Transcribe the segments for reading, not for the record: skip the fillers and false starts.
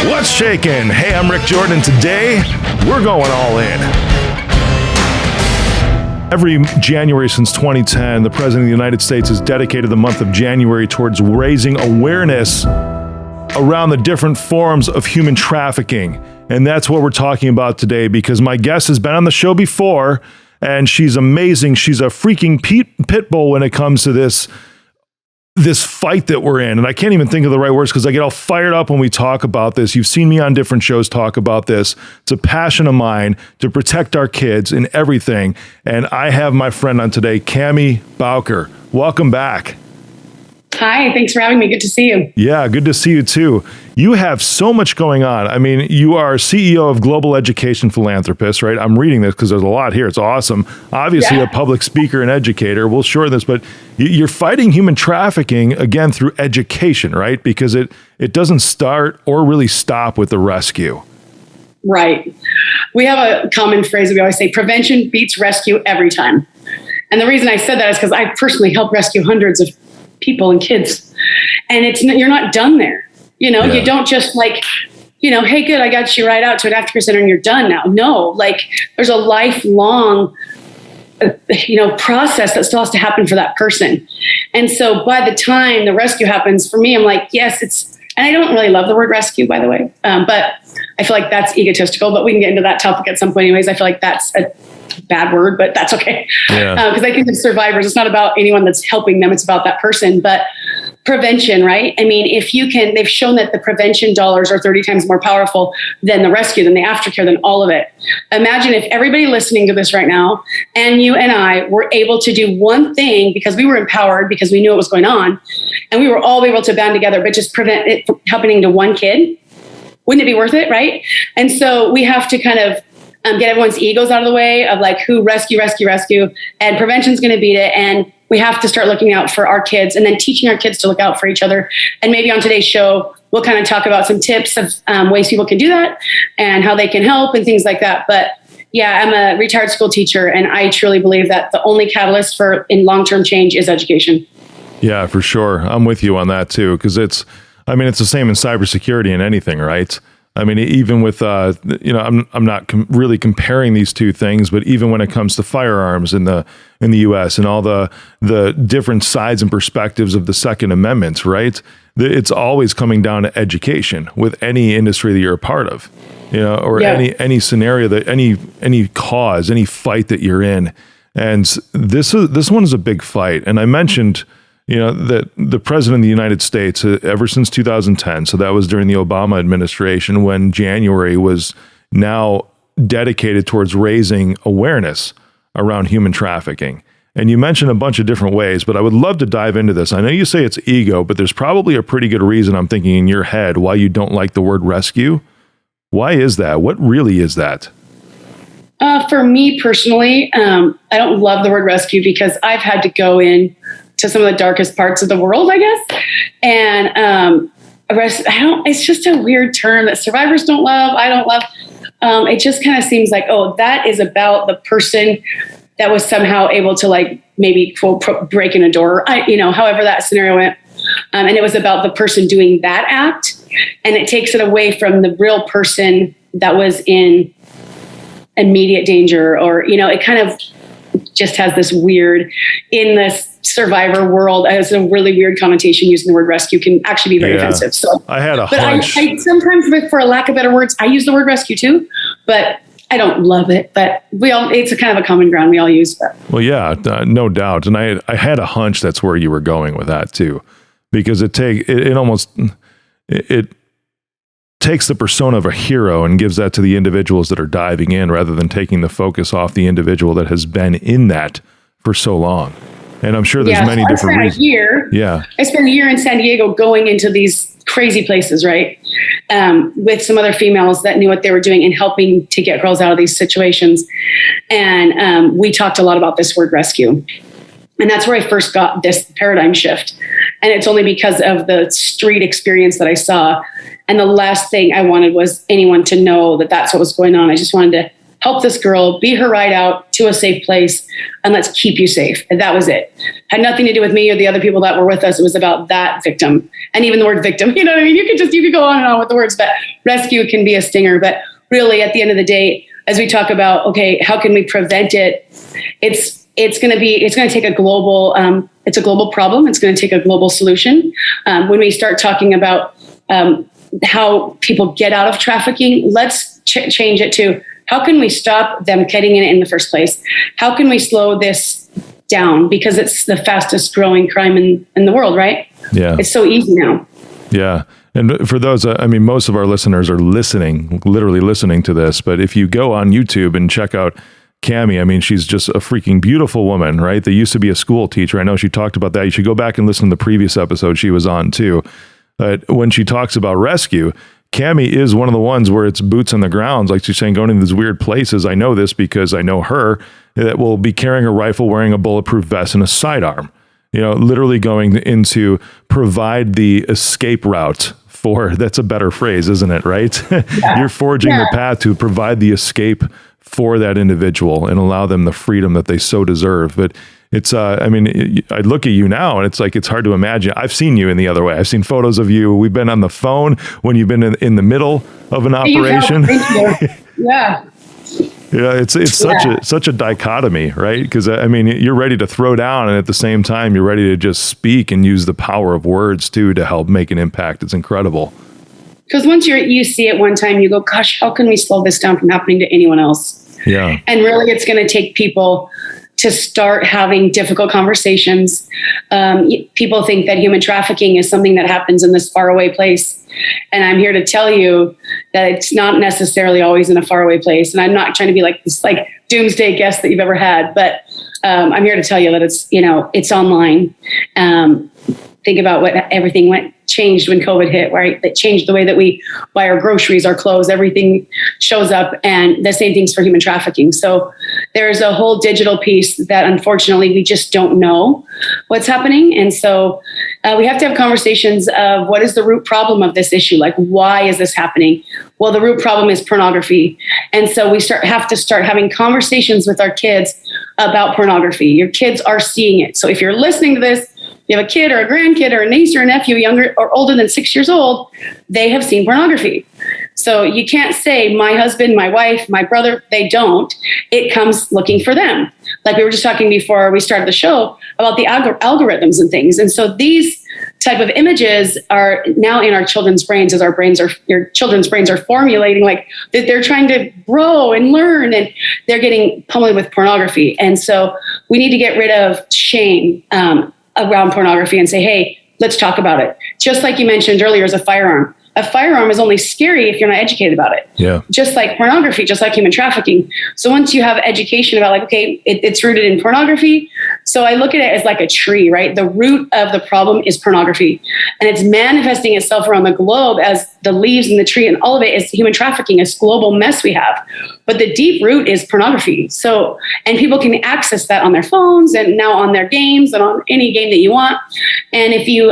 What's shaking? Hey, I'm Rick Jordan, and today we're going all in. Every January since 2010, the President of the United States has dedicated the month of January towards raising awareness around the different forms of human trafficking. And that's what we're talking about today, because my guest has been on the show before, and she's amazing. She's a freaking pit bull when it comes to this fight that we're in. And I can't even think of the right words because I get all fired up when we talk about this. You've seen me on different shows talk about this. It's a passion of mine to protect our kids in everything. And I have my friend on today, Cammy Bowker. Welcome back. Hi, thanks for having me. Good to see you. Yeah, good to see you too. You have so much going on. I mean, you are CEO of Global Education Philanthropist, right? I'm reading this because there's a lot here. It's awesome. Obviously, a public speaker and educator. We'll shorten this, but you're fighting human trafficking, again, through education, right? Because it doesn't start or really stop with the rescue. Right. We have a common phrase that we always say, prevention beats rescue every time. And the reason I said that is because I personally helped rescue hundreds of people and kids. And you're not done there. You don't just hey, good, I got you right out to an aftercare center and you're done now. No, there's a lifelong, process that still has to happen for that person. And so by the time the rescue happens, for me, I'm like, yes, and I don't really love the word rescue, by the way, but I feel like that's egotistical, but we can get into that topic at some point anyways. I feel like that's a bad word, but that's okay. Because I think of survivors, it's not about anyone that's helping them, it's about that person. But prevention, right? I mean, they've shown that the prevention dollars are 30 times more powerful than the rescue, than the aftercare, than all of it. Imagine if everybody listening to this right now, and you and I were able to do one thing because we were empowered, because we knew what was going on, and we were all able to band together, but just prevent it from happening to one kid. Wouldn't it be worth it, right? And so we have to kind of get everyone's egos out of the way of who rescue, and prevention's going to beat it. And we have to start looking out for our kids and then teaching our kids to look out for each other. And maybe on today's show, we'll kind of talk about some tips of ways people can do that and how they can help and things like that. But yeah, I'm a retired school teacher, and I truly believe that the only catalyst in long-term change is education. Yeah, for sure. I'm with you on that too, because it's the same in cybersecurity and anything, right? I mean, even with, I'm not really comparing these two things, but even when it comes to firearms in the U.S. and all the different sides and perspectives of the Second Amendment, right? It's always coming down to education with any industry that you're a part of, or any scenario that any cause, any fight that you're in. And this one is a big fight. And I mentioned, that the President of the United States, ever since 2010, so that was during the Obama administration, when January was now dedicated towards raising awareness around human trafficking. And you mentioned a bunch of different ways, but I would love to dive into this. I know you say it's ego, but there's probably a pretty good reason, I'm thinking, in your head why you don't like the word rescue. Why is that? What really is that? For me personally, I don't love the word rescue because I've had to go in to some of the darkest parts of the world, I guess. And it's just a weird term that survivors don't love. I don't love. It just kind of seems like, that is about the person that was somehow able to maybe quote break in a door, however that scenario went. And it was about the person doing that act. And it takes it away from the real person that was in immediate danger, or, it kind of just has this weird, in this survivor world, has a really weird connotation. Using the word rescue can actually be very offensive. So I had a hunch. I sometimes, for a lack of better words, I use the word rescue too, but I don't love it. But it's a kind of a common ground we all use. But. Well, yeah, no doubt. And I had a hunch that's where you were going with that too, because it takes the persona of a hero and gives that to the individuals that are diving in, rather than taking the focus off the individual that has been in that for so long. And I'm sure there's many different reasons. I spent a year in San Diego going into these crazy places, right? With some other females that knew what they were doing and helping to get girls out of these situations. And we talked a lot about this word rescue. And that's where I first got this paradigm shift. And it's only because of the street experience that I saw. And the last thing I wanted was anyone to know that that's what was going on. I just wanted to help this girl, be her ride out to a safe place, and let's keep you safe. And that was it. Had nothing to do with me or the other people that were with us. It was about that victim. And even the word victim, you know what I mean? You could go on and on with the words, but rescue can be a stinger. But really, at the end of the day, as we talk about, okay, how can we prevent it? It's going to take a global, it's a global problem. It's going to take a global solution. When we start talking about how people get out of trafficking, let's change it to how can we stop them getting in it in the first place? How can we slow this down? Because it's the fastest growing crime in the world, right? Yeah. It's so easy now. Yeah. And for those, I mean, most of our listeners are literally listening to this. But if you go on YouTube and check out Cammy, I mean, she's just a freaking beautiful woman, right? They used to be a school teacher. I know she talked about that. You should go back and listen to the previous episode she was on too. But when she talks about rescue, Cammy is one of the ones where it's boots on the ground. Like she's saying, going into these weird places. I know this because I know her, that will be carrying a rifle, wearing a bulletproof vest and a sidearm, you know, literally going into provide the escape route for, that's a better phrase, isn't it? Right? Yeah. You're forging the path to provide the escape for that individual and allow them the freedom that they so deserve. But it's, I mean, I look at you now and it's like, it's hard to imagine. I've seen you in the other way. I've seen photos of you. We've been on the phone when you've been in the middle of an operation. Yeah. Yeah. It's such a dichotomy, right? Because I mean, you're ready to throw down and at the same time, you're ready to just speak and use the power of words too, to help make an impact. It's incredible. Because once you see it one time, you go, gosh, how can we slow this down from happening to anyone else? Yeah. And really, it's going to take people to start having difficult conversations. People think that human trafficking is something that happens in this faraway place. And I'm here to tell you that it's not necessarily always in a faraway place. And I'm not trying to be like this like doomsday guest that you've ever had, but I'm here to tell you that it's online. Think about what everything changed when COVID hit, right? That changed the way that we buy our groceries, our clothes, everything shows up. And the same thing's for human trafficking. So there's a whole digital piece that unfortunately we just don't know what's happening. And so we have to have conversations of what is the root problem of this issue? Like, why is this happening? Well, the root problem is pornography. And so we have to start having conversations with our kids about pornography. Your kids are seeing it. So if you're listening to this, you have a kid or a grandkid or a niece or a nephew, younger or older than 6 years old, they have seen pornography. So you can't say my husband, my wife, my brother, they don't. It comes looking for them. Like we were just talking before we started the show about the algorithms and things. And so these type of images are now in our children's brains as your children's brains are formulating, like that they're trying to grow and learn, and they're getting pummeled with pornography. And so we need to get rid of shame around pornography and say, hey, let's talk about it. Just like you mentioned earlier, as a firearm. A firearm is only scary if you're not educated about it. Yeah. Just like pornography, just like human trafficking. So once you have education about like, okay, it's rooted in pornography. So I look at it as like a tree, right? The root of the problem is pornography. And it's manifesting itself around the globe as the leaves in the tree, and all of it is human trafficking, this global mess we have. But the deep root is pornography. So, and people can access that on their phones and now on their games and on any game that you want. And if you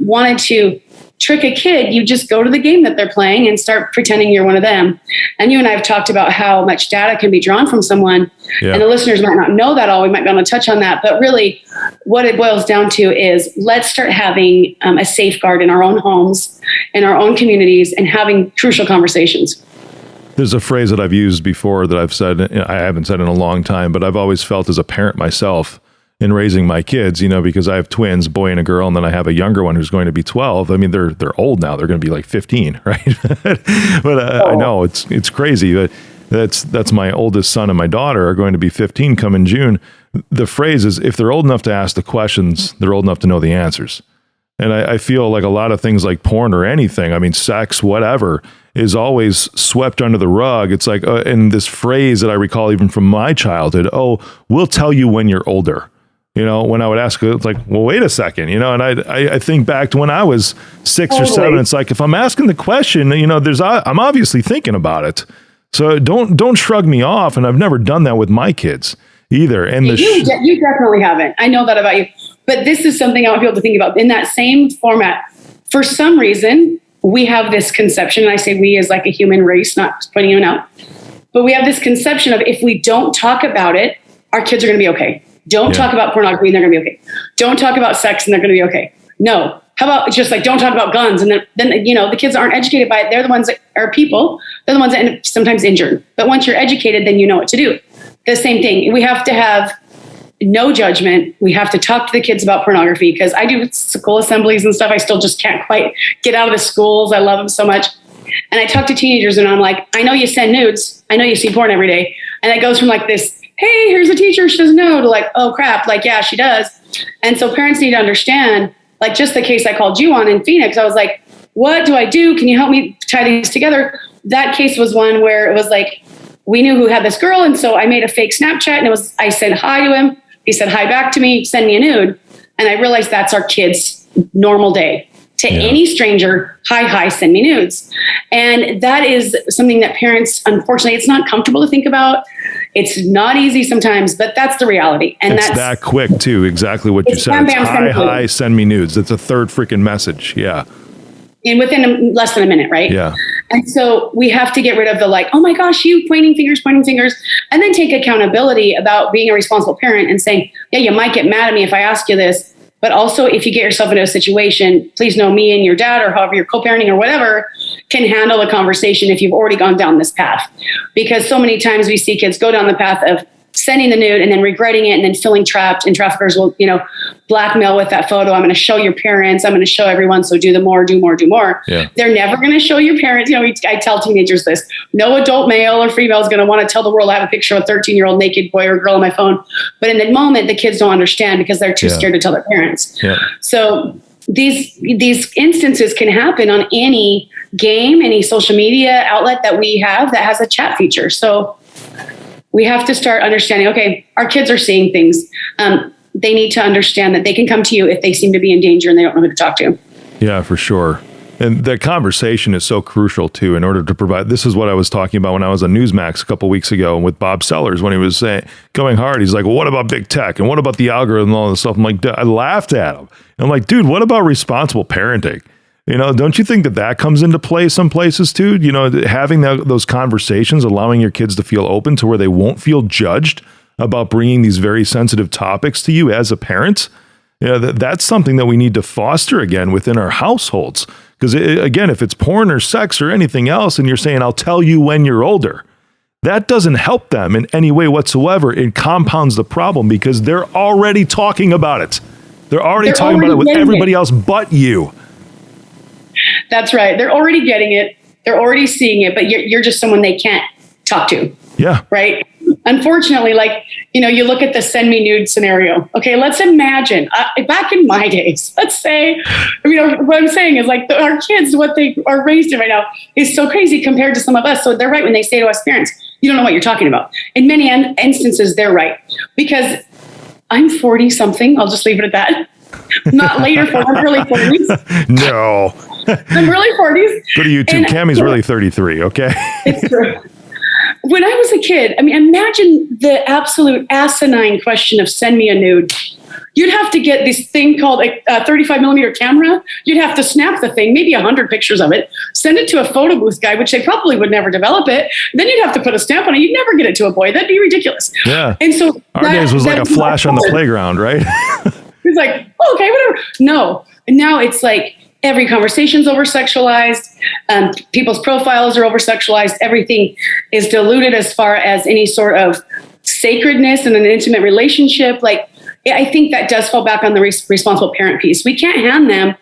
wanted to trick a kid, you just go to the game that they're playing and start pretending you're one of them. And you and I have talked about how much data can be drawn from someone. Yeah. And the listeners might not know that all. We might be able to touch on that. But really, what it boils down to is let's start having a safeguard in our own homes, in our own communities, and having crucial conversations. There's a phrase that I've used before that I've said, I haven't said in a long time, but I've always felt as a parent myself in raising my kids, because I have twins, boy and a girl, and then I have a younger one who's going to be 12. I mean, they're old now. They're going to be like 15, right? But I know it's crazy. But that's my oldest son and my daughter are going to be 15 come in June. The phrase is, if they're old enough to ask the questions, they're old enough to know the answers. And I feel like a lot of things like porn or anything, I mean, sex, whatever, is always swept under the rug. It's like, and this phrase that I recall even from my childhood, we'll tell you when you're older. When I would ask, it's like, well, wait a second, and I think back to when I was 6 or 7. It's like, if I'm asking the question, I'm obviously thinking about it. So don't shrug me off. And I've never done that with my kids either. And you definitely haven't. I know that about you. But this is something I want people to think about in that same format. For some reason, we have this conception, and I say we as like a human race, not pointing anyone out, But we have this conception of if we don't talk about it, our kids are going to be okay. Don't talk about pornography and they're going to be okay. Don't talk about sex and they're going to be okay. No. How about just like, don't talk about guns? And then, you know, the kids aren't educated by it. They're the ones that are people. They're the ones that end up sometimes injured. But once you're educated, then you know what to do. The same thing. We have to have no judgment. We have to talk to the kids about pornography because I do school assemblies and stuff. I still just can't quite get out of the schools. I love them so much. And I talk to teenagers and I'm like, I know you send nudes. I know you see porn every day. And it goes from like this, hey, here's a teacher, she doesn't know, to like, oh crap, like, yeah, she does. And so parents need to understand, like just the case I called you on in Phoenix, I was like, what do I do? Can you help me tie these together? That case was one where it was like, we knew who had this girl. And so I made a fake Snapchat and I said hi to him. He said hi back to me, send me a nude. And I realized that's our kids' normal day. To any stranger, hi, send me nudes. And that is something that parents, unfortunately, it's not comfortable to think about. It's not easy sometimes, but that's the reality. And it's that quick too. Exactly what you said. It's hi, send me nudes. It's a third freaking message. Yeah. And within less than a minute, right? Yeah. And so we have to get rid of the like, oh my gosh, you pointing fingers, and then take accountability about being a responsible parent and saying, yeah, you might get mad at me if I ask you this. But also, if you get yourself into a situation, please know me and your dad or however you're co-parenting or whatever can handle the conversation if you've already gone down this path. Because so many times we see kids go down the path of sending the nude and then regretting it and then feeling trapped. And traffickers will, you know, blackmail with that photo. I'm going to show your parents. I'm going to show everyone. So do more. Yeah. They're never going to show your parents. You know, I tell teenagers this. No adult male or female is going to want to tell the world I have a picture of a 13-year-old naked boy or girl on my phone. But in the moment, the kids don't understand because they're too scared to tell their parents. Yeah. So these instances can happen on any game, any social media outlet that we have that has a chat feature. So we have to start understanding, okay, our kids are seeing things. They need to understand that they can come to you if they seem to be in danger and they don't know who to talk to. Yeah, for sure. And the conversation is so crucial too, in order to provide, this is what I was talking about when I was on Newsmax a couple of weeks ago with Bob Sellers, when he was going hard. He's like, well, what about big tech? And what about the algorithm and all this stuff? I'm like, I laughed at him. And I'm like, dude, what about responsible parenting? You know, don't you think that comes into play some places too? You know, having those conversations, allowing your kids to feel open to where they won't feel judged about bringing these very sensitive topics to you as a parent. You know, that's something that we need to foster again within our households. Because again, if it's porn or sex or anything else, and you're saying, I'll tell you when you're older, that doesn't help them in any way whatsoever. It compounds the problem because they're already talking about it. They're already talking about it with everybody else but you. That's right. They're already getting it. They're already seeing it, but you're just someone they can't talk to. Yeah. Right. Unfortunately, like, you know, you look at the send me nude scenario. Okay, let's imagine back in my days, let's say, you know, what I'm saying is like our kids, what they are raised in right now is so crazy compared to some of us. So they're right when they say to us parents, you don't know what you're talking about. In many instances, they're right because I'm 40 something. I'll just leave it at that. Not later 40s, I'm early 40s. No. I'm early 40s. Go to YouTube. Cammy's really 33, okay? It's true. When I was a kid, I mean, imagine the absolute asinine question of send me a nude. You'd have to get this thing called a 35 millimeter camera. You'd have to snap the thing, maybe 100 pictures of it, send it to a photo booth guy, which they probably would never develop it. Then you'd have to put a stamp on it. You'd never get it to a boy. That'd be ridiculous. Yeah. And so our days was like a flash on the playground, right? It's like, oh, okay, whatever. No. And now it's like every conversation's over-sexualized. People's profiles are over-sexualized. Everything is diluted as far as any sort of sacredness in an intimate relationship. Like, I think that does fall back on the responsible parent piece. We can't hand them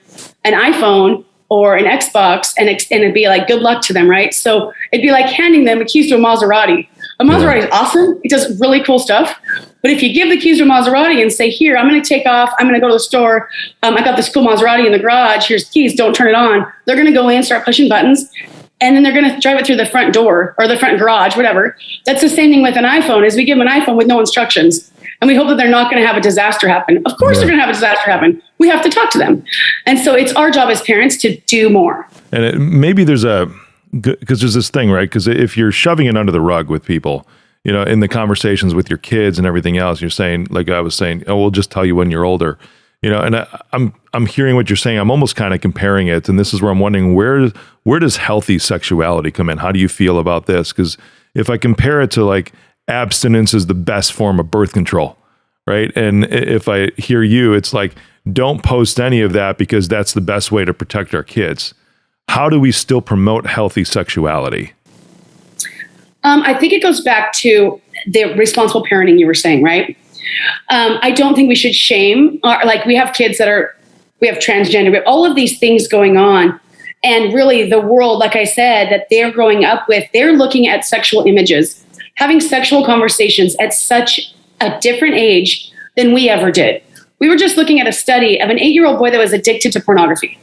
an iPhone or an Xbox and it'd be like, good luck to them, right? So it'd be like handing them the keys to a Maserati. A Maserati is awesome. It does really cool stuff. But if you give the keys to a Maserati and say, here, I'm going to take off. I'm going to go to the store. I got this cool Maserati in the garage. Here's the keys. Don't turn it on. They're going to go in, start pushing buttons. And then they're going to drive it through the front door or the front garage, whatever. That's the same thing with an iPhone is we give them an iPhone with no instructions. And we hope that they're not going to have a disaster happen. Of course they're going to have a disaster happen. We have to talk to them. And so it's our job as parents to do more. And maybe there's because there's this thing, right? Because if you're shoving it under the rug with people, you know, in the conversations with your kids and everything else, you're saying, like I was saying, oh, we'll just tell you when you're older, you know, and I'm hearing what you're saying. I'm almost kind of comparing it. And this is where I'm wondering, where does healthy sexuality come in? How do you feel about this? Because, if I compare it to like abstinence is the best form of birth control, right? And if I hear you, it's like, don't post any of that because that's the best way to protect our kids. How do we still promote healthy sexuality? I think it goes back to the responsible parenting you were saying, right? I don't think we should shame, like we have kids we have transgender, we have all of these things going on. And really the world, like I said, that they're growing up with, they're looking at sexual images, having sexual conversations at such a different age than we ever did. We were just looking at a study of an 8-year-old boy that was addicted to pornography,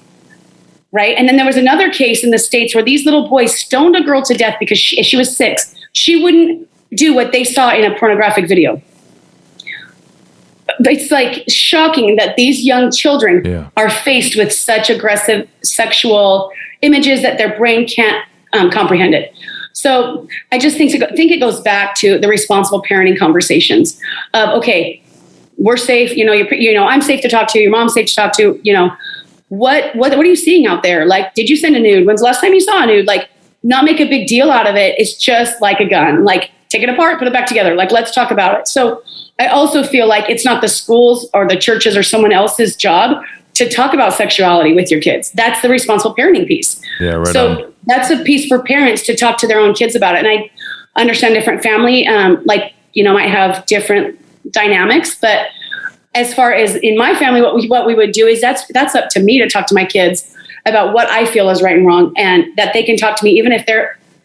right? And then there was another case in the States where these little boys stoned a girl to death because she was 6. She wouldn't do what they saw in a pornographic video. It's like shocking that these young children are faced with such aggressive sexual images that their brain can't comprehend it. So I just think it goes back to the responsible parenting conversations of, okay, we're safe. I'm safe to talk to. Your mom's safe to talk to. What are you seeing out there? Like, did you send a nude? When's the last time you saw a nude? Like, not make a big deal out of it. It's just like a gun. Like, take it apart, put it back together. Like, let's talk about it. So I also feel like it's not the schools or the churches or someone else's job to talk about sexuality with your kids. That's the responsible parenting piece. Yeah, right. So that's a piece for parents to talk to their own kids about it. And I understand different family, might have different dynamics, but as far as in my family, what we would do is that's up to me to talk to my kids about what I feel is right and wrong, and that they can talk to me even if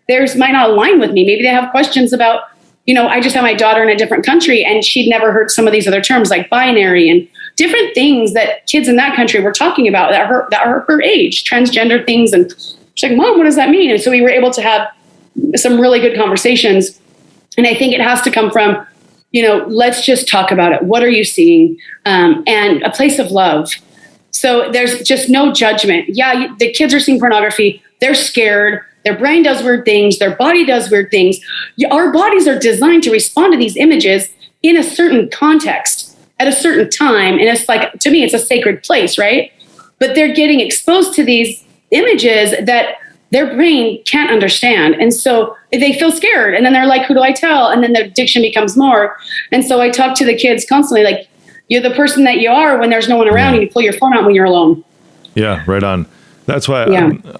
theirs might not align with me. Maybe they have questions about, I just have my daughter in a different country and she'd never heard some of these other terms like binary and different things that kids in that country were talking about that are her age, transgender things. And she's like, Mom, what does that mean? And so we were able to have some really good conversations. And I think it has to come from, let's just talk about it. What are you seeing? And a place of love. So there's just no judgment. Yeah, the kids are seeing pornography. They're scared. Their brain does weird things. Their body does weird things. Our bodies are designed to respond to these images in a certain context at a certain time. And it's like, to me, it's a sacred place, right? But they're getting exposed to these images that their brain can't understand. And so they feel scared. And then they're like, who do I tell? And then the addiction becomes more. And so I talk to the kids constantly, like, you're the person that you are when there's no one around and you pull your phone out when you're alone. Yeah, right on. That's why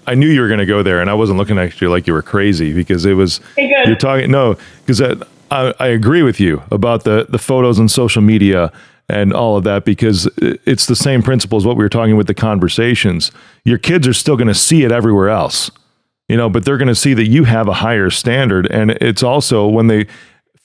I knew you were going to go there, and I wasn't looking at you like you were crazy because it was, you're talking, no, because I agree with you about the photos on social media and all of that, because it's the same principle as what we were talking with the conversations. Your kids are still going to see it everywhere else, but they're going to see that you have a higher standard. And it's also when they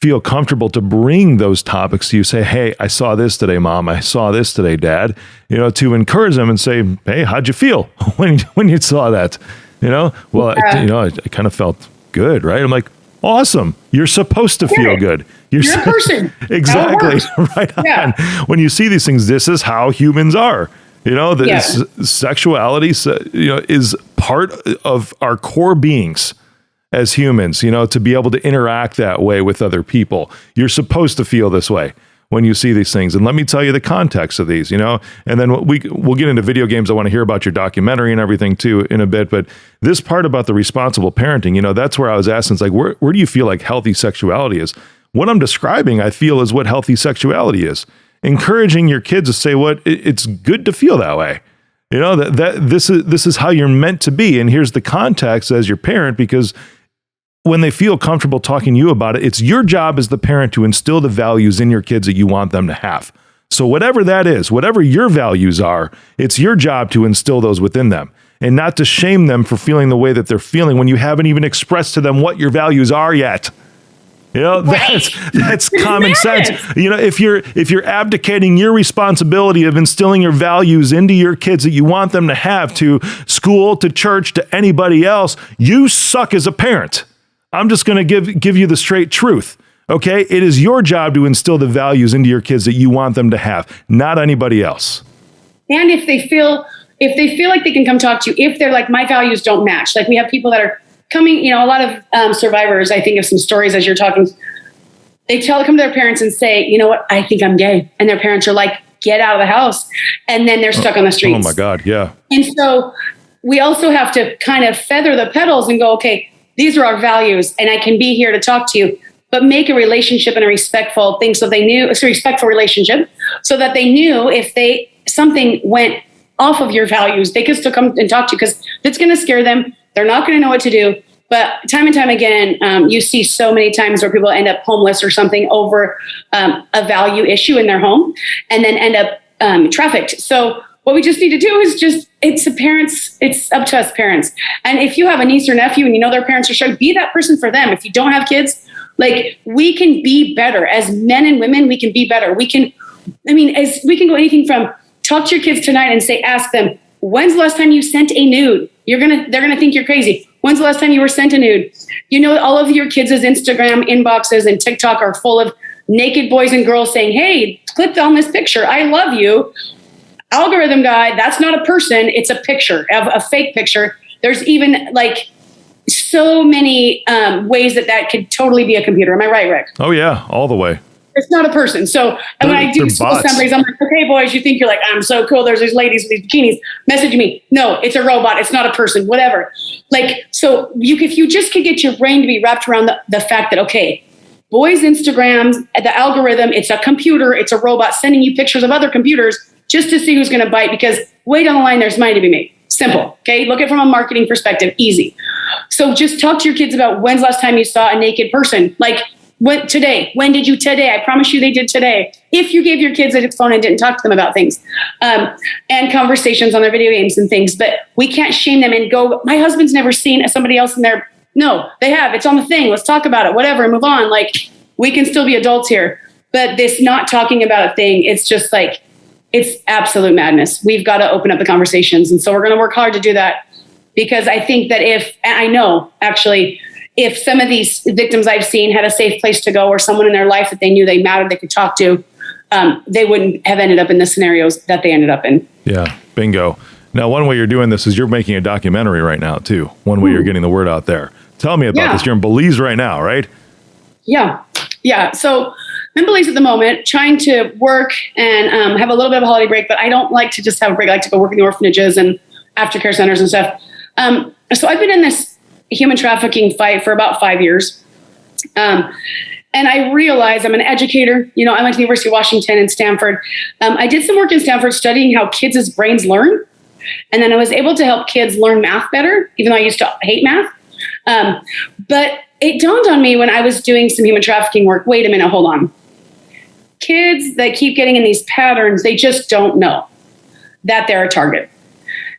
feel comfortable to bring those topics to you, say, hey, I saw this today, Mom. I saw this today, Dad, to encourage them and say, hey, how'd you feel when you saw that? I kind of felt good, right? I'm like, awesome. You're supposed to feel good. You're a person. Exactly. Right on. Yeah. When you see these things, this is how humans are. Sexuality, is part of our core beings as humans, to be able to interact that way with other people. You're supposed to feel this way when you see these things. And let me tell you the context of these, and then we'll get into video games. I want to hear about your documentary and everything too in a bit. But this part about the responsible parenting, that's where I was asking, it's like, where do you feel like healthy sexuality is? What I'm describing, I feel, is what healthy sexuality is. Encouraging your kids to say, it's good to feel that way. That this is how you're meant to be. And here's the context as your parent, because when they feel comfortable talking to you about it, it's your job as the parent to instill the values in your kids that you want them to have. So whatever that is, whatever your values are, it's your job to instill those within them and not to shame them for feeling the way that they're feeling when you haven't even expressed to them what your values are yet. That's common sense. If you're abdicating your responsibility of instilling your values into your kids that you want them to have, to school, to church, to anybody else, you suck as a parent. I'm just going to give you the straight truth. Okay. It is your job to instill the values into your kids that you want them to have, not anybody else. And if they feel like they can come talk to you, if they're like, my values don't match, like we have people that are coming, a lot of survivors, I think of some stories as you're talking, they come to their parents and say, you know what, I think I'm gay. And their parents are like, get out of the house. And then they're stuck on the streets. Oh my God. Yeah. And so we also have to kind of feather the petals and go, okay, these are our values, and I can be here to talk to you, but make a relationship and a respectful thing. So they knew it's a respectful relationship, so that they knew if something went off of your values, they could still come and talk to you, because it's going to scare them. They're not going to know what to do. But time and time again, you see so many times where people end up homeless or something over a value issue in their home, and then end up trafficked. So what we just need to do is it's up to us parents. And if you have a niece or nephew and you know their parents are shy, be that person for them. If you don't have kids, like, we can be better as men and women. We can be better. We can go anything from talk to your kids tonight and ask them, when's the last time you sent a nude? They're gonna think you're crazy. When's the last time you were sent a nude? You know, all of your kids' Instagram inboxes and TikTok are full of naked boys and girls saying, hey, click on this picture. I love you. Algorithm guy, that's not a person. It's a picture, a fake picture. There's even so many ways that could totally be a computer. Am I right, Rick? Oh yeah, all the way. It's not a person. So, and when I do school assemblies, I'm like, okay, boys, you think you're like, I'm so cool. There's these ladies with these bikinis. Message me. No, it's a robot. It's not a person, whatever. So if you just could get your brain to be wrapped around the fact that, okay, boys' Instagrams, the algorithm, it's a computer, it's a robot sending you pictures of other computers just to see who's going to bite, because way down the line, there's money to be made. Simple. Okay. Look at it from a marketing perspective. Easy. So just talk to your kids about when's the last time you saw a naked person. Today. When did you today? I promise you they did today. If you gave your kids a phone and didn't talk to them about things, and conversations on their video games and things, but we can't shame them and go, my husband's never seen somebody else in there. No, they have. It's on the thing. Let's talk about it, whatever, and move on. We can still be adults here, but this not talking about a thing, it's just it's absolute madness. We've got to open up the conversations. And so we're going to work hard to do that, because I think that if some of these victims I've seen had a safe place to go, or someone in their life that they knew they mattered, they could talk to, they wouldn't have ended up in the scenarios that they ended up in. Yeah, bingo. Now, one way you're doing this is you're making a documentary right now, too. One way you're getting the word out there. Tell me about this. You're in Belize right now, right? Yeah. So I'm in Belize at the moment, trying to work and have a little bit of a holiday break, but I don't like to just have a break. I like to go work in the orphanages and aftercare centers and stuff. So I've been in this human trafficking fight for about 5 years. And I realized I'm an educator. I went to the University of Washington and Stanford. I did some work in Stanford studying how kids' brains learn. And then I was able to help kids learn math better, even though I used to hate math. But it dawned on me when I was doing some human trafficking work, wait a minute, hold on. Kids that keep getting in these patterns, they just don't know that they're a target.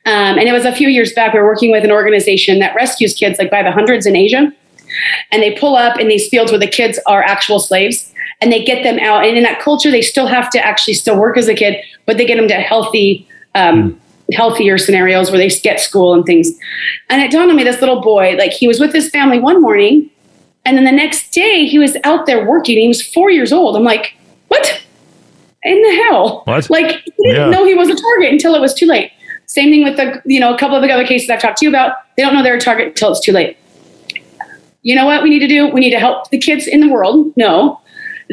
And it was a few years back, we were working with an organization that rescues kids by the hundreds in Asia. And they pull up in these fields where the kids are actual slaves, and they get them out. And in that culture, they still have to actually still work as a kid, but they get them to healthier scenarios where they get school and things. And it dawned on me, this little boy, he was with his family one morning, and then the next day he was out there working. He was 4 years old. I'm like, what in the hell? What? He didn't know he was a target until it was too late. Same thing with a couple of the other cases I've talked to you about. They don't know they're a target until it's too late. You know what we need to do? We need to help the kids in the world know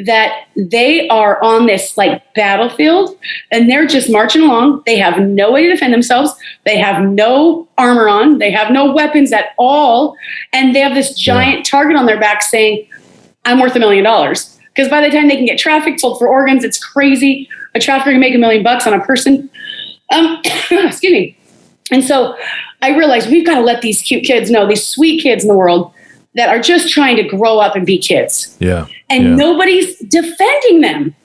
that they are on this battlefield, and they're just marching along. They have no way to defend themselves. They have no armor on. They have no weapons at all. And they have this giant target on their back saying, I'm worth $1 million. Because by the time they can get trafficked, sold for organs, it's crazy. A trafficker can make $1 million on a person. Excuse me. And so I realized we've got to let these cute kids know, these sweet kids in the world that are just trying to grow up and be kids. And nobody's defending them.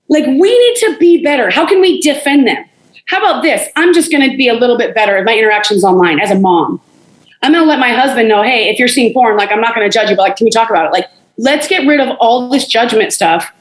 We need to be better. How can we defend them? How about this? I'm just going to be a little bit better at my interactions online as a mom. I'm going to let my husband know, hey, if you're seeing porn, I'm not going to judge you, but can we talk about it? Let's get rid of all this judgment stuff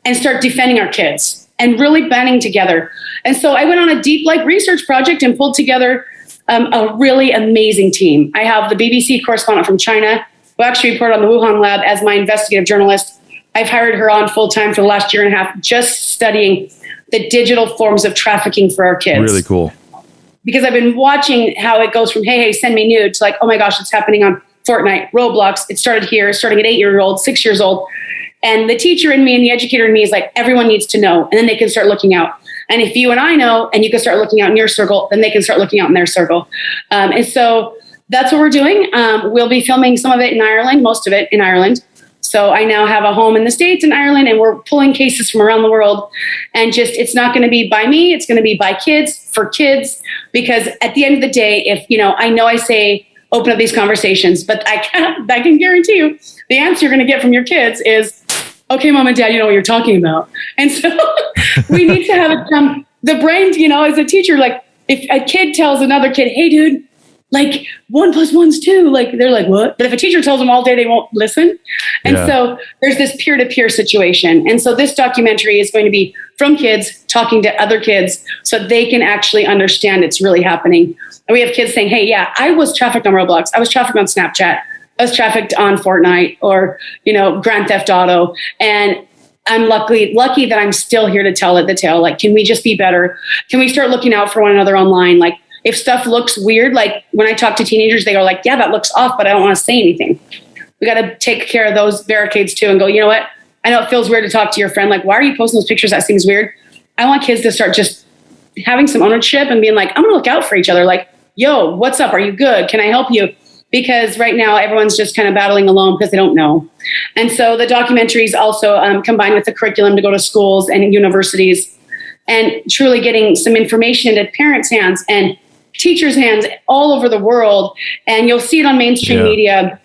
and start defending our kids and really banding together. And so I went on a deep research project and pulled together a really amazing team. I have the BBC correspondent from China, who actually reported on the Wuhan lab as my investigative journalist. I've hired her on full time for the last year and a half, just studying the digital forms of trafficking for our kids. Really cool. Because I've been watching how it goes from, hey, send me nude, to oh my gosh, it's happening on Fortnite, Roblox. It started here, starting at 8-year-old, 6 years old. And the teacher in me and the educator in me is everyone needs to know. And then they can start looking out. And if you and I know, and you can start looking out in your circle, then they can start looking out in their circle. And so that's what we're doing. We'll be filming some of it in Ireland, most of it in Ireland. So I now have a home in the States and Ireland, and we're pulling cases from around the world. And just, it's not going to be by me. It's going to be by kids, for kids, because at the end of the day, if, I know I say, open up these conversations, but I can guarantee you the answer you're going to get from your kids is, okay, mom and dad, you know what you're talking about. And so we need to have it the brain, as a teacher, like if a kid tells another kid, hey dude, like 1 + 1's 2, like they're like, what? But if a teacher tells them all day, they won't listen. And so there's this peer-to-peer situation. And so this documentary is going to be from kids talking to other kids so they can actually understand it's really happening. And we have kids saying, hey, yeah, I was trafficked on Roblox. I was trafficked on Snapchat. I was trafficked on Fortnite or, Grand Theft Auto. And I'm lucky that I'm still here to tell it the tale. Like, can we just be better? Can we start looking out for one another online? Like, if stuff looks weird, like when I talk to teenagers, they go like, yeah, that looks off, but I don't want to say anything. We got to take care of those barricades too and go, you know what? I know it feels weird to talk to your friend. Like, why are you posting those pictures? That seems weird. I want kids to start just having some ownership and being like, I'm going to look out for each other. Like, yo, what's up? Are you good? Can I help you? Because right now everyone's just kind of battling alone because they don't know. And so the documentaries also combined with the curriculum to go to schools and universities and truly getting some information into parents' hands and teachers' hands all over the world. And you'll see it on mainstream media.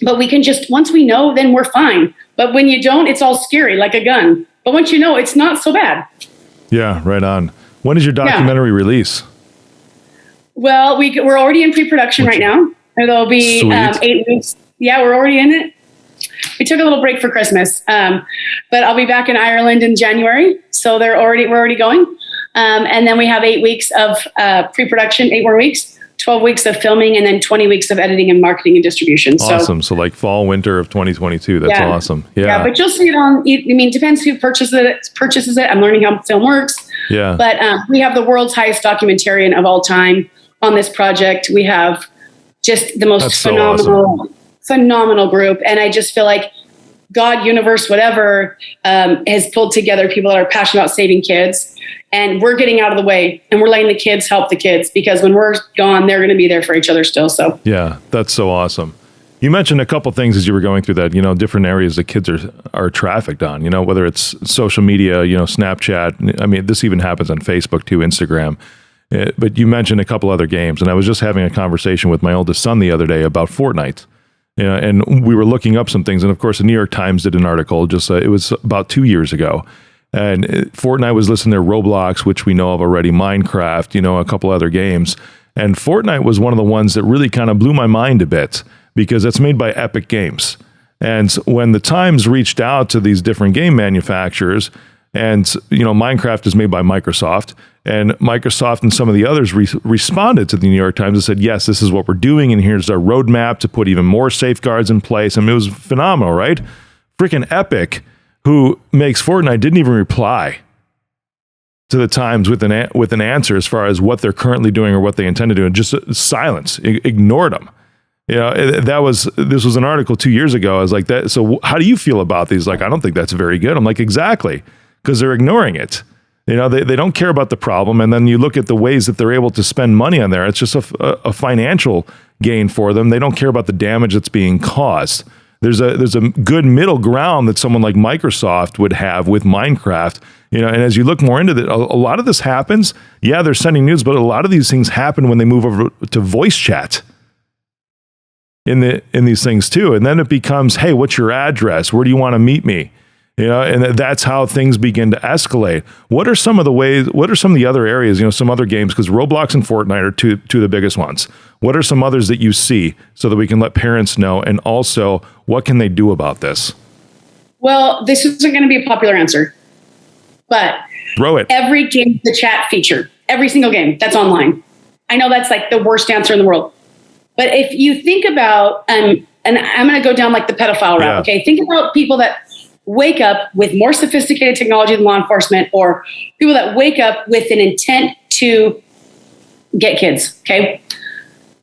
But we can just, once we know, then we're fine. But when you don't, it's all scary, like a gun. But once you know, it's not so bad. Yeah, right on. When is your documentary release? Well, we're already in pre-production right now. It'll be 8 weeks. Yeah, we're already in it. We took a little break for Christmas, but I'll be back in Ireland in January. So we're already going. And then we have 8 weeks of pre-production, 8 more weeks, 12 weeks of filming, and then 20 weeks of editing and marketing and distribution. Awesome. So like fall, winter of 2022. That's awesome. Yeah. But you'll see it on, depends who purchases it. I'm learning how film works. Yeah. But we have the world's highest documentarian of all time on this project. We have just the most phenomenal group. And I just feel like God, universe, whatever, has pulled together people that are passionate about saving kids. And we're getting out of the way and we're letting the kids help the kids, because when we're gone, they're going to be there for each other still. So yeah, that's so awesome. You mentioned a couple things as you were going through that, different areas that kids are trafficked on, whether it's social media, Snapchat. I mean, this even happens on Facebook too, Instagram. But you mentioned a couple other games, and I was just having a conversation with my oldest son the other day about Fortnite. And we were looking up some things, and of course, the New York Times did an article. It was about 2 years ago, and Fortnite was listing their Roblox, which we know of already, Minecraft, a couple other games, and Fortnite was one of the ones that really kind of blew my mind a bit because it's made by Epic Games. And when the Times reached out to these different game manufacturers, and Minecraft is made by Microsoft, and Microsoft and some of the others responded to the New York Times and said, yes, this is what we're doing, and here's our roadmap to put even more safeguards in place. I mean, it was phenomenal, right? Freaking Epic, who makes Fortnite, didn't even reply to the Times with an answer as far as what they're currently doing or what they intend to do, and just silence, ignored them. This was an article 2 years ago. I was like, that. So how do you feel about these? Like, I don't think that's very good. I'm like, exactly, because they're ignoring it. They don't care about the problem. And then you look at the ways that they're able to spend money on there. It's just a financial gain for them. They don't care about the damage that's being caused. There's a good middle ground that someone like Microsoft would have with Minecraft. And as you look more into it, a lot of this happens. Yeah, they're sending news, but a lot of these things happen when they move over to voice chat in these things too. And then it becomes, hey, what's your address? Where do you want to meet me? And that's how things begin to escalate. What are some of the other areas, some other games, because Roblox and Fortnite are two of the biggest ones. What are some others that you see so that we can let parents know? And also, what can they do about this? Well, this isn't going to be a popular answer, but throw it. Every game, the chat feature, every single game that's online. I know that's like the worst answer in the world. But if you think about, and I'm going to go down like the pedophile route, okay? Think about people that wake up with more sophisticated technology than law enforcement, or people that wake up with an intent to get kids, okay?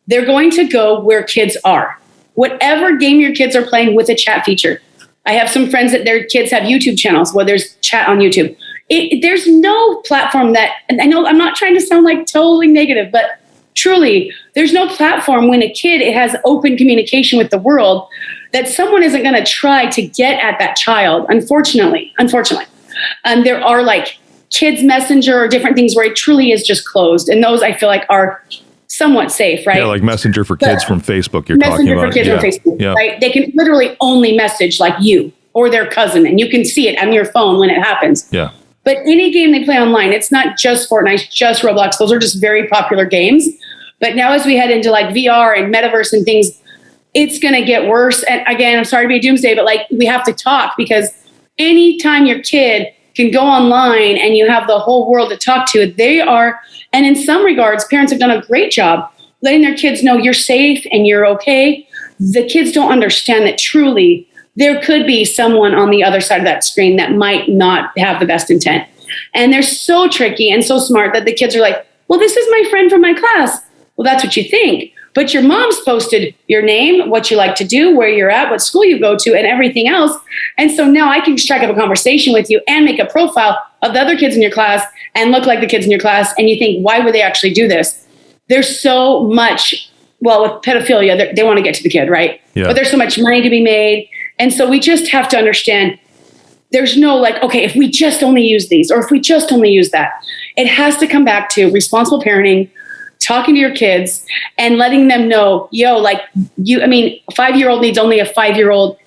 They're going to go where kids are. Whatever game your kids are playing with a chat feature. I have some friends that their kids have YouTube channels where there's chat on YouTube. There's no platform that, and I know I'm not trying to sound like totally negative, but truly, there's no platform when a kid has open communication with the world that someone isn't going to try to get at that child. Unfortunately, there are like kids messenger or different things where it truly is just closed. And those I feel like are somewhat safe, right? Yeah, like Messenger for Kids from Facebook you're talking about. Messenger for Kids from Facebook, right? They can literally only message like you or their cousin, and you can see it on your phone when it happens. Yeah. But any game they play online, it's not just Fortnite, just Roblox. Those are just very popular games. But now as we head into like VR and metaverse and things, it's going to get worse. And again, I'm sorry to be a doomsday, but like we have to talk, because anytime your kid can go online and you have the whole world to talk to, they are, and in some regards, parents have done a great job letting their kids know you're safe and you're okay. The kids don't understand that truly there could be someone on the other side of that screen that might not have the best intent. And they're so tricky and so smart that the kids are like, well, this is my friend from my class. Well, that's what you think. But your mom's posted your name, what you like to do, where you're at, what school you go to, and everything else. And so now I can strike up a conversation with you and make a profile of the other kids in your class and look like the kids in your class. And you think, why would they actually do this? There's so much, well, with pedophilia, they want to get to the kid, right? Yeah. But there's so much money to be made. And so we just have to understand there's no like, okay, if we just only use these, or if we just only use that, it has to come back to responsible parenting, talking to your kids and letting them know, like you, I mean, a 5-year-old needs only a 5-year-old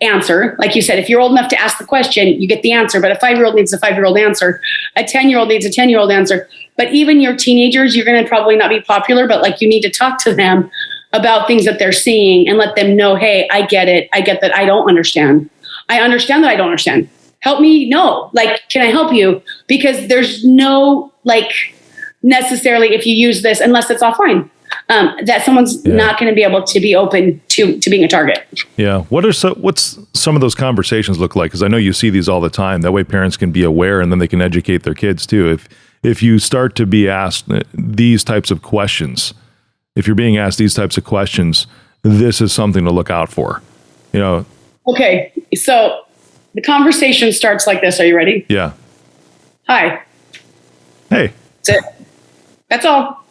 answer. Like you said, if you're old enough to ask the question, you get the answer, but a 5-year-old needs a 5-year-old answer. A 10-year-old needs a 10-year-old answer. But even your teenagers, you're going to probably not be popular, but like you need to talk to them about things that they're seeing and let them know, hey, I get it. I get that I don't understand. I understand that I don't understand. Help me know, like, can I help you? Because there's no like, necessarily if you use this, unless it's offline, that someone's not going to be able to be open to being a target. Yeah. What's some of those conversations look like? Because I know you see these all the time. That way parents can be aware and then they can educate their kids too. If you start to be asked these types of questions, if you're being asked these types of questions, this is something to look out for, Okay. So the conversation starts like this. Are you ready? Yeah. Hi. Hey. That's it. That's all.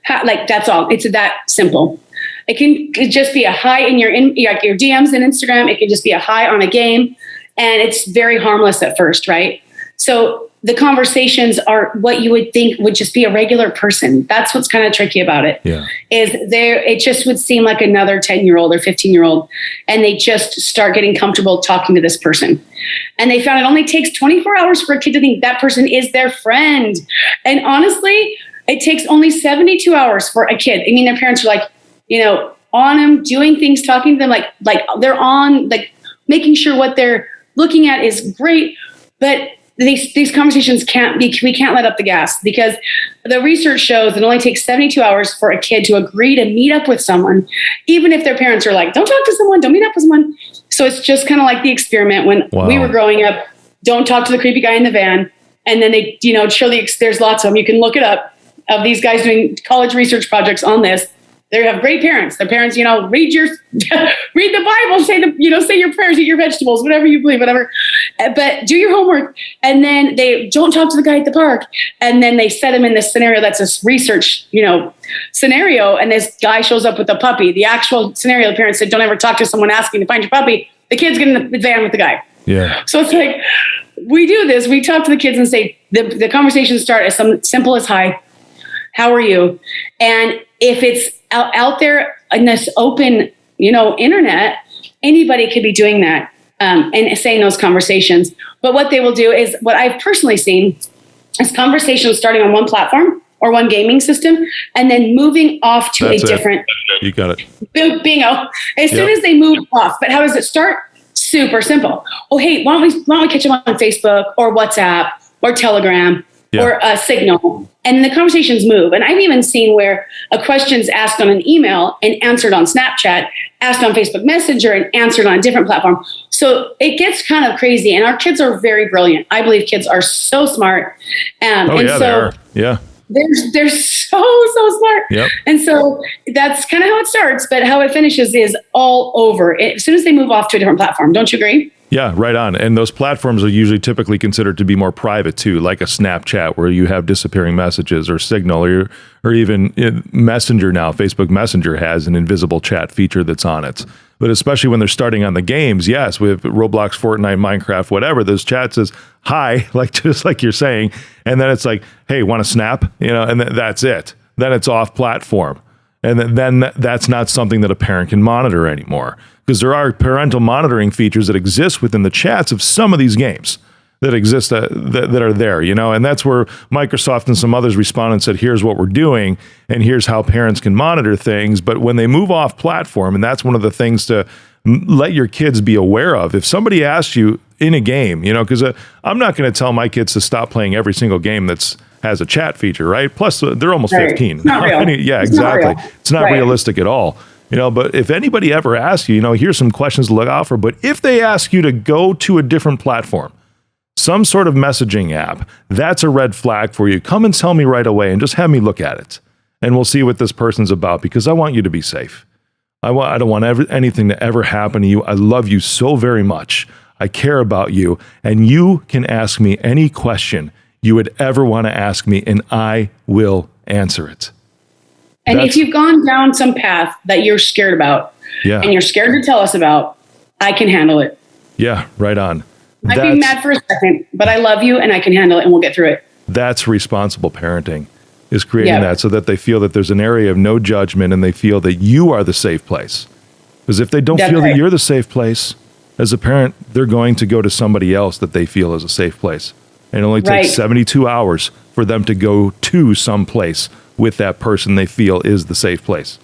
That's all. It's that simple. It can just be a hi in your DMs and Instagram. It can just be a hi on a game, and it's very harmless at first, right? So the conversations are what you would think would just be a regular person. That's what's kind of tricky about it. Yeah. It just would seem like another 10-year-old or 15-year-old, and they just start getting comfortable talking to this person. And they found it only takes 24 hours for a kid to think that person is their friend. And honestly, it takes only 72 hours for a kid. I mean, their parents are like, on them, doing things, talking to them, like they're on, like making sure what they're looking at is great. But these conversations we can't let up the gas, because the research shows it only takes 72 hours for a kid to agree to meet up with someone, even if their parents are like, don't talk to someone, don't meet up with someone. So it's just kind of like the experiment when we were growing up, don't talk to the creepy guy in the van. And then they, show there's lots of them. You can look it up, of these guys doing college research projects on this. They have great parents. Their parents, read the Bible, say your prayers, eat your vegetables, whatever you believe, whatever. But do your homework. And then they don't talk to the guy at the park. And then they set him in this scenario that's a research, scenario. And this guy shows up with a puppy. The actual scenario, the parents said, don't ever talk to someone asking to find your puppy. The kid's getting in the van with the guy. Yeah. So it's like, we do this. We talk to the kids and say, the conversations start as simple as hi. How are you? And if it's out there in this open, internet, anybody could be doing that and saying those conversations. But what they will do is, what I've personally seen is conversations starting on one platform or one gaming system and then moving off to a different. You got it. Bingo. As soon as they move off. But how does it start? Super simple. Oh, hey, why don't we catch up on Facebook or WhatsApp or Telegram? Or a Signal, and the conversations move. And I've even seen where a question's asked on an email and answered on Snapchat, asked on Facebook Messenger and answered on a different platform. So it gets kind of crazy, and our kids are very brilliant. I believe kids are so smart. They are. Yeah. They're so smart. Yep. And so that's kind of how it starts, but how it finishes is all over. As soon as they move off to a different platform. Don't you agree? Yeah, right on. And those platforms are usually typically considered to be more private too, like a Snapchat where you have disappearing messages, or Signal, or even Messenger now. Facebook Messenger has an invisible chat feature that's on it. But especially when they're starting on the games, yes, with Roblox, Fortnite, Minecraft, whatever, those chat says hi, like just like you're saying, and then it's like, hey, want to snap? And that's it. Then it's off platform. And then that's not something that a parent can monitor anymore, because there are parental monitoring features that exist within the chats of some of these games that exist that are there, and that's where Microsoft and some others responded and said, here's what we're doing and here's how parents can monitor things. But when they move off platform, and that's one of the things to let your kids be aware of. If somebody asks you in a game, because I'm not going to tell my kids to stop playing every single game has a chat feature, right? Plus, they're almost 15. It's not real. Yeah, it's exactly. Not it's not realistic at all. But if anybody ever asks you, here's some questions to look out for. But if they ask you to go to a different platform, some sort of messaging app, that's a red flag for you. Come and tell me right away and just have me look at it. And we'll see what this person's about, because I want you to be safe. I don't want anything to ever happen to you. I love you so very much. I care about you. And you can ask me any question you would ever want to ask me, and I will answer it. And if you've gone down some path that you're scared about, and you're scared to tell us about, I can handle it. Yeah, right on. I'd be mad for a second, but I love you and I can handle it, and we'll get through it. That's responsible parenting, is creating that so that they feel that there's an area of no judgment, and they feel that you are the safe place. Because if they don't feel that you're the safe place, as a parent, they're going to go to somebody else that they feel is a safe place. And it only takes 72 hours for them to go to some place with that person they feel is the safe place.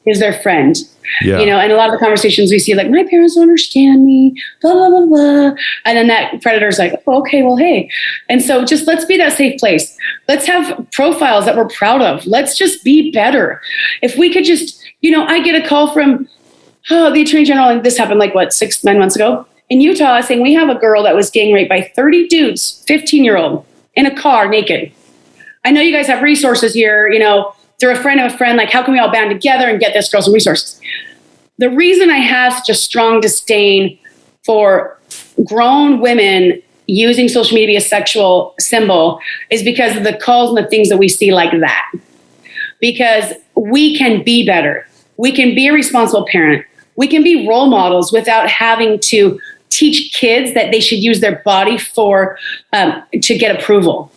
Is their friend. Yeah. And a lot of the conversations we see, like, my parents don't understand me, blah, blah, blah, blah. And then that predator's like, oh, okay, well, hey. And so just let's be that safe place. Let's have profiles that we're proud of. Let's just be better. If we could just, I get a call from the Attorney General, and this happened 9 months ago in Utah, saying we have a girl that was gang raped by 30 dudes, 15-year-old, in a car naked. I know you guys have resources here, through a friend of a friend, like, how can we all band together and get this girl some resources? The reason I have such a strong disdain for grown women using social media as a sexual symbol is because of the calls and the things that we see like that. Because we can be better. We can be a responsible parent. We can be role models without having to teach kids that they should use their body to get approval.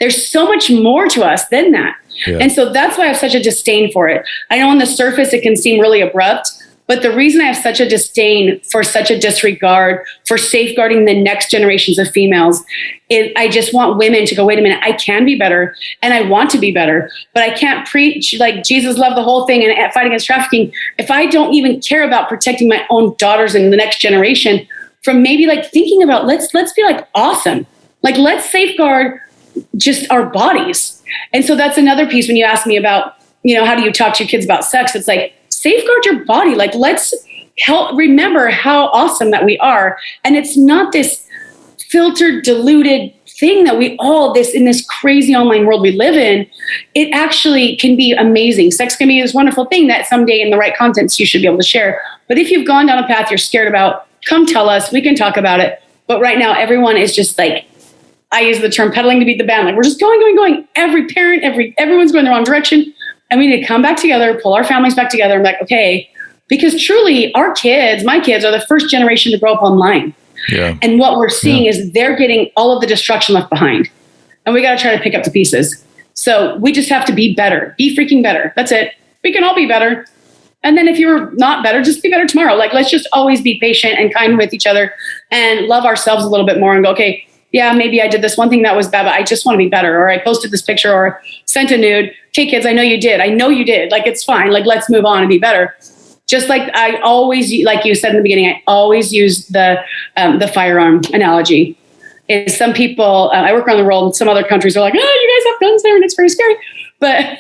There's so much more to us than that. Yeah. And so that's why I have such a disdain for it. I know on the surface it can seem really abrupt, but the reason I have such a disdain for such a disregard for safeguarding the next generations of females is I just want women to go, wait a minute, I can be better and I want to be better, but I can't preach like Jesus loved the whole thing and fight against trafficking if I don't even care about protecting my own daughters and the next generation from maybe thinking about let's be awesome. Let's safeguard just our bodies. And so that's another piece when you ask me about, how do you talk to your kids about sex? It's safeguard your body. Let's help remember how awesome that we are. And it's not this filtered, diluted thing that we all in this crazy online world we live in. It actually can be amazing. Sex can be this wonderful thing that someday in the right contents you should be able to share. But if you've gone down a path you're scared about, come tell us, we can talk about it. But right now, everyone is just I use the term pedaling to beat the band. We're just going. Every parent, everyone's going the wrong direction. And we need to come back together, pull our families back together and okay, because truly my kids are the first generation to grow up online. Yeah. And what we're seeing is they're getting all of the destruction left behind. And we got to try to pick up the pieces. So we just have to be better, be freaking better. That's it. We can all be better. And then if you're not better, just be better tomorrow. Let's just always be patient and kind with each other and love ourselves a little bit more and go, okay, yeah, maybe I did this one thing that was bad, but I just want to be better. Or I posted this picture or sent a nude. Okay, kids, I know you did. It's fine. Let's move on and be better. Just like I always, like you said in the beginning, I always use the firearm analogy. Is some people, I work around the world, and some other countries are like, oh, you guys have guns there, and it's very scary. But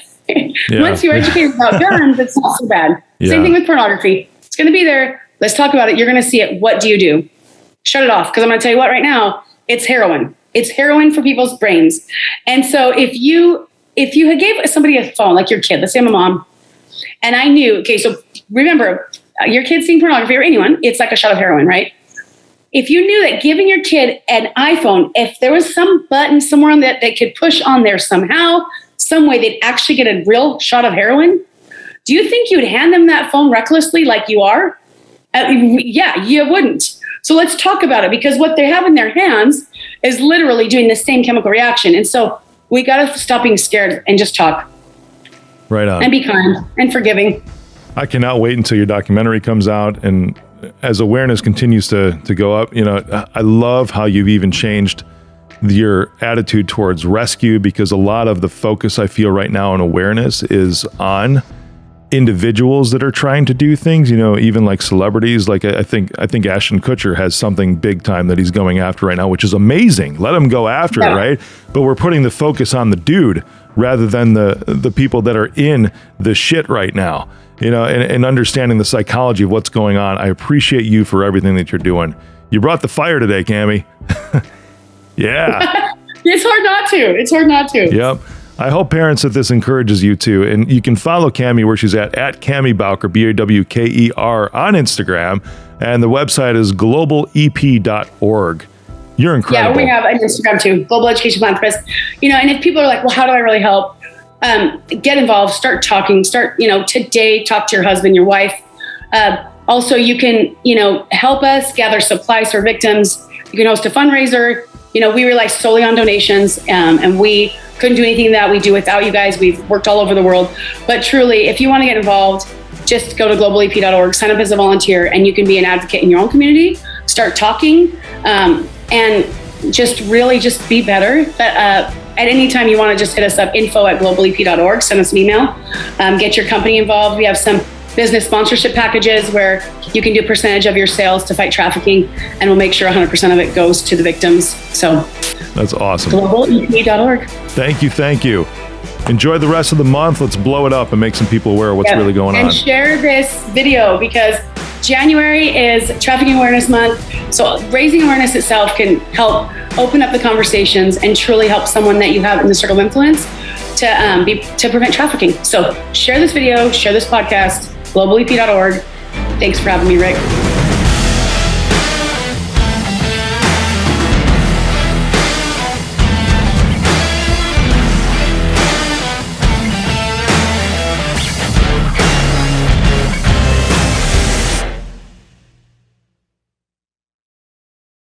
once you're educated about guns, it's not so bad. Yeah. Same thing with pornography. It's going to be there. Let's talk about it. You're going to see it. What do you do? Shut it off. Because I'm going to tell you what, right now, it's heroin. It's heroin for people's brains. And so if you had gave somebody a phone, like your kid, let's say I'm a mom, and I knew, okay, so remember, your kid's seeing pornography or anyone, it's like a shot of heroin, right? if you knew that giving your kid an iPhone, if there was some button somewhere on that they could push on there somehow, some way they'd actually get a real shot of heroin, do you think you'd hand them that phone recklessly like you are? Yeah, you wouldn't. So let's talk about it, because what they have in their hands is literally doing the same chemical reaction. And so we got to stop being scared and just talk. Right on. And be kind and forgiving. I cannot wait until your documentary comes out. And as awareness continues to go up, I love how you've even changed your attitude towards rescue, because a lot of the focus I feel right now in awareness is on individuals that are trying to do things, even like celebrities. Like I think Ashton Kutcher has something big time that he's going after right now, which is amazing. Let him go after it, right? But we're putting the focus on the dude rather than the people that are in the shit right now, and understanding the psychology of what's going on. I appreciate you for everything that you're doing. You brought the fire today, Cammy. Yeah. It's hard not to. Yep. I hope, parents, that this encourages you too. And you can follow Cammy where she's at Cammy Bowker, Bawker, on Instagram. And the website is globalep.org. You're incredible. Yeah, we have an Instagram too, Global Education Philanthropist. And if people are like, well, how do I really help? Get involved, start talking, today, talk to your husband, your wife. Also, you can, help us gather supplies for victims. You can host a fundraiser. We rely solely on donations, and we couldn't do anything that we do without you guys. We've worked all over the world. But truly, if you want to get involved, just go to globalep.org, sign up as a volunteer, and you can be an advocate in your own community, start talking, and just be better. But at any time you want to just hit us up, info@globalep.org, send us an email, get your company involved. We have some business sponsorship packages where you can do a percentage of your sales to fight trafficking, and we'll make sure 100% of it goes to the victims. So that's awesome. globalep.org. Thank you. Enjoy the rest of the month. Let's blow it up and make some people aware of what's really going on. And share this video, because January is Trafficking Awareness Month. So raising awareness itself can help open up the conversations and truly help someone that you have in the circle of influence to prevent trafficking. So share this video, share this podcast, globalep.org. Thanks for having me, Rick.